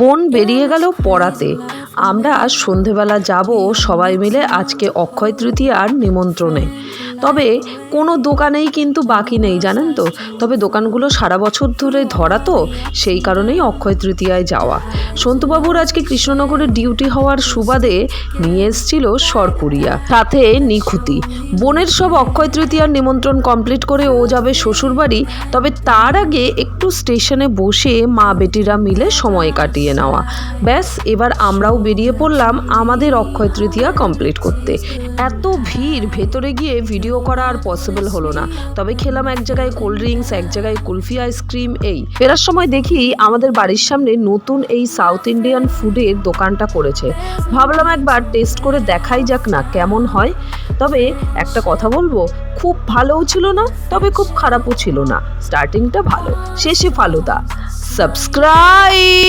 বোন বেরিয়ে গেল পড়াতে। আমরা সন্ধেবেলা যাব সবাই মিলে আজকে অক্ষয় তৃতীয়ার নিমন্ত্রণে। তবে কোনো দোকানেই কিন্তু বাকি নেই জানেন তো। তবে দোকানগুলো সারা বছর ধরে ধরা তো, সেই কারণেই অক্ষয় তৃতীয়ায় যাওয়া। সন্তুবাবুর আজকে কৃষ্ণনগরে ডিউটি হওয়ার সুবাদে নিয়ে এসেছিল সরপুরিয়া, সাথে নিখুতি। বোনের সব অক্ষয় তৃতীয়ার নিমন্ত্রণ কমপ্লিট করে ও যাবে শ্বশুরবাড়ি। তবে তার আগে একটু স্টেশনে বসে মা বেটিরা মিলে সময় কাটিয়ে নেওয়া। ব্যাস, এবার আমরাও বেরিয়ে পড়লাম আমাদের অক্ষয় তৃতীয়া কমপ্লিট করতে। এত ভিড়, ভেতরে গিয়ে ভিডিও করা আর পসিবল হলো না। তবে খেলাম এক জায়গায় কোল্ড ড্রিঙ্কস, এক জায়গায় কুলফি আইসক্রিম। এই ফেরার সময় দেখি আমাদের বাড়ির সামনে নতুন এই সাউথ ইন্ডিয়ান ফুডের দোকানটা করেছে। ভাবলাম একবার টেস্ট করে দেখাই যাক না কেমন হয়। তবে একটা কথা বলবো, খুব ভালোও ছিল না, তবে খুব খারাপও ছিল না। স্টার্টিংটা ভালো, শেষে ফালুদা। সাবস্ক্রাইব।